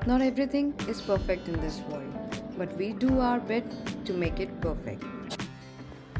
Not everything is perfect in this world, but we do our bit to make it perfect.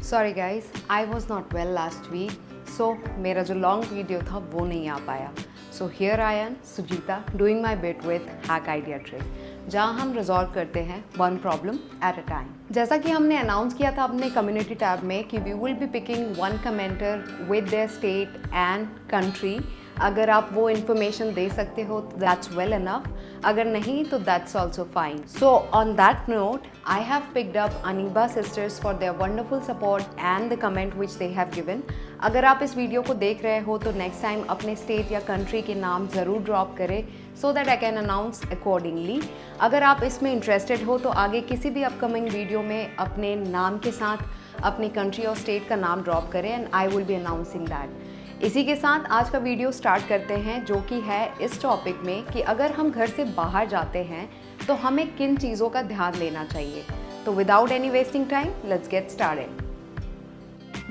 Sorry guys, I was not well last week, so मेरा जो long video था वो नहीं आ पाया. So here I am, Sujita, doing my bit with Hack Idea Trick, जहाँ हम resolve करते हैं one problem at a time. जैसा कि हमने announce किया था अपने community tab में कि we will be picking one commenter with their state and country. अगर आप वो information दे सकते हो तो that's well enough. अगर नहीं तो that's also fine. So on that note, I have picked up Aniba sisters for their wonderful support and the comment which they have given. अगर आप इस वीडियो को देख रहे हो तो नेक्स्ट टाइम अपने स्टेट या कंट्री के नाम ज़रूर ड्रॉप करें so that I can announce accordingly. अगर आप इसमें इंटरेस्टेड हो तो आगे किसी भी अपकमिंग वीडियो में अपने नाम के साथ अपनी कंट्री और स्टेट का नाम ड्रॉप करें and I will be announcing that. इसी के साथ आज का वीडियो स्टार्ट करते हैं, जो कि है इस टॉपिक में कि अगर हम घर से बाहर जाते हैं तो हमें किन चीज़ों का ध्यान देना चाहिए. तो without any wasting time let's get started.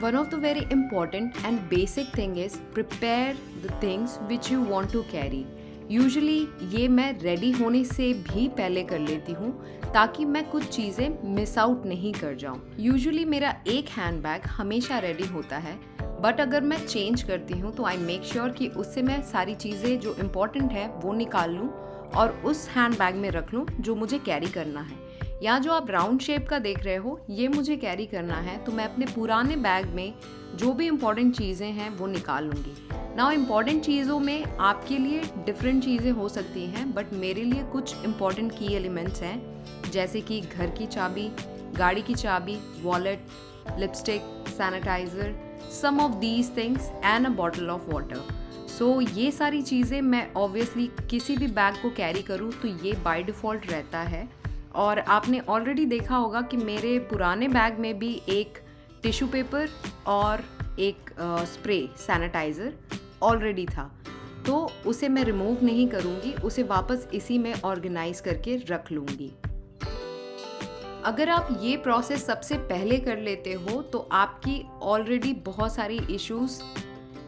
One of the very important and basic thing is prepare the things which you want to carry. Usually ये मैं रेडी होने से भी पहले कर लेती हूँ ताकि मैं कुछ चीज़ें मिस आउट नहीं कर जाऊँ. यूजुअली मेरा एक हैंड बैग हमेशा रेडी होता है, बट अगर मैं चेंज करती हूँ तो आई मेक श्योर कि उससे मैं सारी चीज़ें जो इम्पोर्टेंट है वो निकाल लूँ और उस हैंड बैग में रख लूँ जो मुझे कैरी करना है. या जो आप राउंड शेप का देख रहे हो ये मुझे कैरी करना है, तो मैं अपने पुराने बैग में जो भी इम्पॉर्टेंट चीज़ें हैं वो निकाल लूँगी. नाउ इम्पॉर्टेंट चीज़ों में आपके लिए डिफरेंट चीज़ें हो सकती हैं, बट मेरे लिए कुछ इम्पॉर्टेंट की एलिमेंट्स हैं, जैसे कि घर की चाबी, गाड़ी की चाबी, wallet, lipstick, sanitiser, some of these things and a bottle of water. So ये सारी चीज़ें मैं ऑब्वियसली किसी भी बैग को कैरी करूँ तो ये बाय डिफ़ॉल्ट रहता है. और आपने ऑलरेडी देखा होगा कि मेरे पुराने बैग में भी एक टिश्यू पेपर और एक स्प्रे सैनिटाइज़र ऑलरेडी था, तो उसे मैं रिमूव नहीं करूँगी, उसे वापस इसी में ऑर्गेनाइज करके रख लूँगी. अगर आप ये प्रोसेस सबसे पहले कर लेते हो तो आपकी ऑलरेडी बहुत सारी इश्यूज़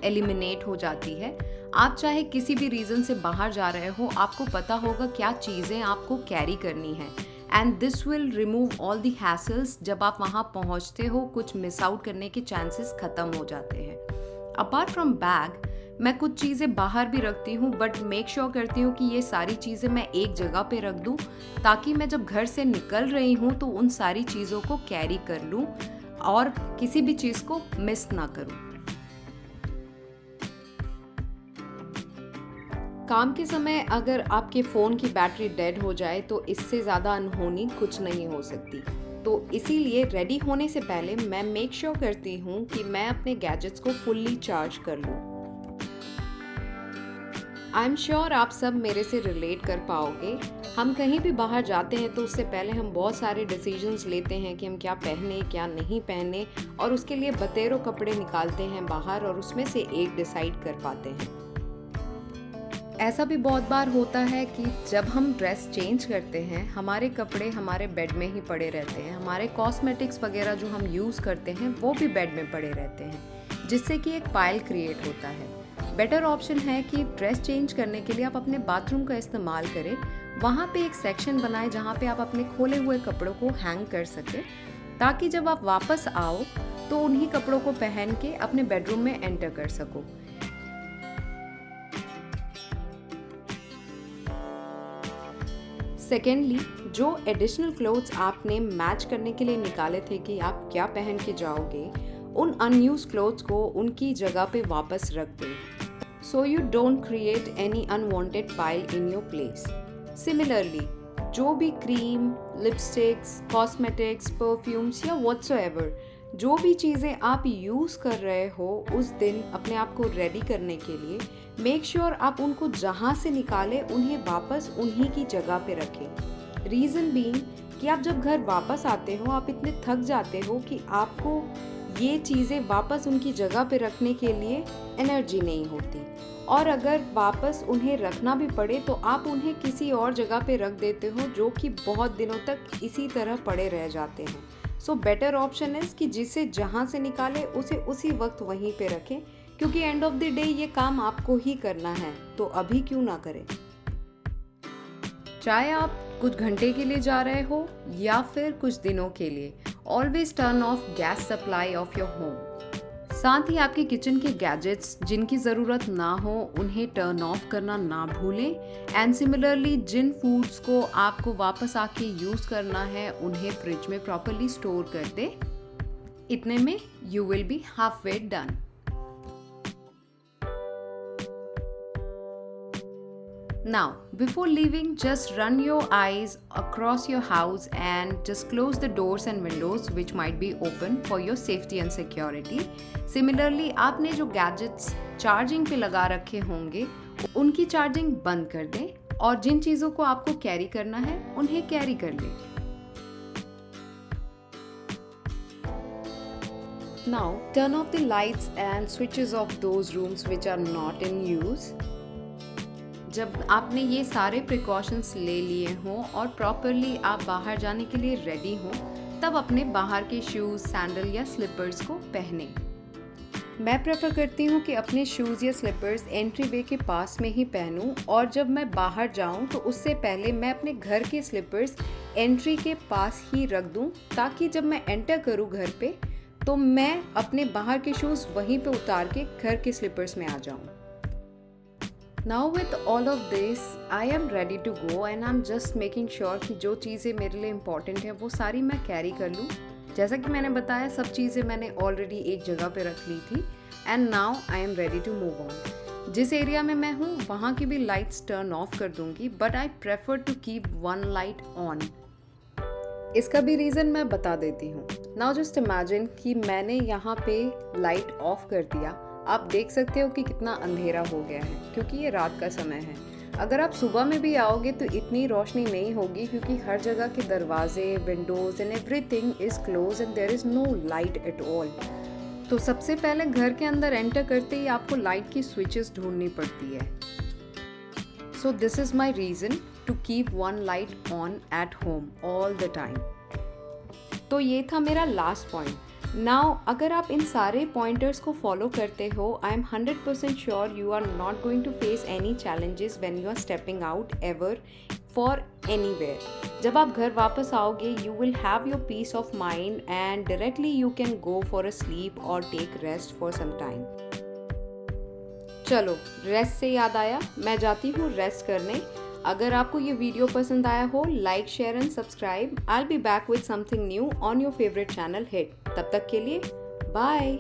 एलिमिनेट हो जाती है. आप चाहे किसी भी रीज़न से बाहर जा रहे हो, आपको पता होगा क्या चीज़ें आपको कैरी करनी है, and this will remove all the hassles. जब आप वहाँ पहुँचते हो कुछ मिस आउट करने के चांसेस ख़त्म हो जाते हैं. अपार्ट फ्रॉम बैग मैं कुछ चीज़ें बाहर भी रखती हूँ, बट मेक श्योर करती हूँ कि ये सारी चीज़ें मैं एक जगह पे रख दूँ ताकि मैं जब घर से निकल रही हूँ तो उन सारी चीज़ों को कैरी कर लूँ और किसी भी चीज़ को मिस ना करूँ. काम के समय अगर आपके फ़ोन की बैटरी डेड हो जाए तो इससे ज़्यादा अनहोनी कुछ नहीं हो सकती. तो इसीलिए रेडी होने से पहले मैं मेक श्योर करती हूँ कि मैं अपने गैजेट्स को फुल्ली चार्ज कर लूँ. आई एम श्योर आप सब मेरे से रिलेट कर पाओगे. हम कहीं भी बाहर जाते हैं तो उससे पहले हम बहुत सारे डिसीजंस लेते हैं कि हम क्या पहने क्या नहीं पहने, और उसके लिए बतेरों कपड़े निकालते हैं बाहर और उसमें से एक डिसाइड कर पाते हैं. ऐसा भी बहुत बार होता है कि जब हम ड्रेस चेंज करते हैं हमारे कपड़े हमारे बेड में ही पड़े रहते हैं, हमारे कॉस्मेटिक्स वगैरह जो हम यूज़ करते हैं वो भी बेड में पड़े रहते हैं, जिससे कि एक पाइल क्रिएट होता है. बेटर ऑप्शन है कि ड्रेस चेंज करने के लिए आप अपने बाथरूम का इस्तेमाल करें. वहाँ पे एक सेक्शन बनाएं जहाँ पे आप अपने खोले हुए कपड़ों को हैंग कर सकें, ताकि जब आप वापस आओ तो उन्हीं कपड़ों को पहन के अपने बेडरूम में एंटर कर सको. सेकेंडली, जो एडिशनल क्लोथ्स आपने मैच करने के लिए निकाले थे कि आप क्या पहन के जाओगे, उन अनयूज क्लोथ्स को उनकी जगह पे वापस रख दें, so you don't create any unwanted pile in your place. Similarly, जो भी क्रीम, लिपस्टिक्स, कॉस्मेटिक्स, परफ्यूम्स या व्हाट्सोएवर जो भी चीज़ें आप यूज़ कर रहे हो उस दिन अपने आप को रेडी करने के लिए, मेक श्योर आप उनको जहाँ से निकालें उन्हें वापस उन्हीं की जगह पे रखें. रीज़न बीइंग कि आप जब घर वापस आते हो आप इतने थक जाते हो कि आपको ये चीज़ें वापस उनकी जगह पे रखने के लिए एनर्जी नहीं होती, और अगर वापस उन्हें रखना भी पड़े तो आप उन्हें किसी और जगह पे रख देते हो जो कि बहुत दिनों तक इसी तरह पड़े रह जाते हैं. सो बेटर ऑप्शन इज़ कि जिसे जहाँ से निकाले उसे उसी वक्त वहीं पे रखें, क्योंकि एंड ऑफ द डे ये काम आपको ही करना है, तो अभी क्यों ना करें. चाहे आप कुछ घंटे के लिए जा रहे हो या फिर कुछ दिनों के लिए, always turn off gas supply of your home. साथ ही आपके किचन के गैजेट्स जिनकी ज़रूरत ना हो उन्हें टर्न ऑफ करना ना भूलें। एंड सिमिलरली जिन फूड्स को आपको वापस आके यूज़ करना है उन्हें फ्रिज में प्रॉपरली स्टोर कर दें। इतने में you will be half way done. Now, before leaving, just run your eyes across your house and just close the doors and windows which might be open for your safety and security. Similarly, आपने जो gadgets charging पे लगा रखे होंगे उनकी charging बंद कर दें और जिन चीज़ों को आपको कैरी करना है उन्हें कैरी कर लें। Now, turn off the lights and switches of those rooms which are not in use. जब आपने ये सारे प्रिकॉशंस ले लिए हों और प्रॉपरली आप बाहर जाने के लिए रेडी हों, तब अपने बाहर के शूज़, सैंडल या स्लीपर्स को पहनें। मैं प्रेफर करती हूँ कि अपने शूज़ या स्लीपर्स एंट्री वे के पास में ही पहनूं और जब मैं बाहर जाऊँ तो उससे पहले मैं अपने घर के स्लीपर्स एंट्री के पास ही रख दूँ, ताकि जब मैं एंटर करूँ घर पे तो मैं अपने बाहर के शूज़ वहीं पे उतार के घर के स्लीपर्स में आ जाऊँ। Now with all of this, I am ready to go and I'm just making sure कि जो चीज़ें मेरे लिए इम्पॉर्टेंट है वो सारी मैं कैरी कर लूँ। जैसा कि मैंने बताया सब चीज़ें मैंने ऑलरेडी एक जगह पे रख ली थी and now I am ready to move on. जिस एरिया में मैं हूँ वहाँ की भी लाइट्स टर्न ऑफ कर दूँगी, but I prefer to keep one light on. इसका भी रीज़न मैं बता देती हूँ। नाउ जस्ट इमेजिन कि मैंने यहाँ पे लाइट ऑफ कर दिया। आप देख सकते हो कि कितना अंधेरा हो गया है क्योंकि ये रात का समय है। अगर आप सुबह में भी आओगे तो इतनी रोशनी नहीं होगी क्योंकि हर जगह के दरवाजे, windows and everything is close and there is no light at all. तो सबसे पहले घर के अंदर एंटर करते ही आपको लाइट की स्विचेस ढूंढनी पड़ती है। So this is my reason to keep one light on at home all the time. तो ये था मेरा लास्ट पॉइंट। नाउ अगर आप इन सारे पॉइंटर्स को फॉलो करते हो, I am 100% sure you are not going to face any challenges when you are stepping out ever for anywhere. जब आप घर वापस आओगे you will have your peace of mind and directly you can go for a sleep और take rest for some time. चलो, rest से याद आया, मैं जाती हूँ रेस्ट करने। अगर आपको ये वीडियो पसंद आया हो, like, share and subscribe. I will be back with something new on your favourite channel hit. तब तक के लिए बाय।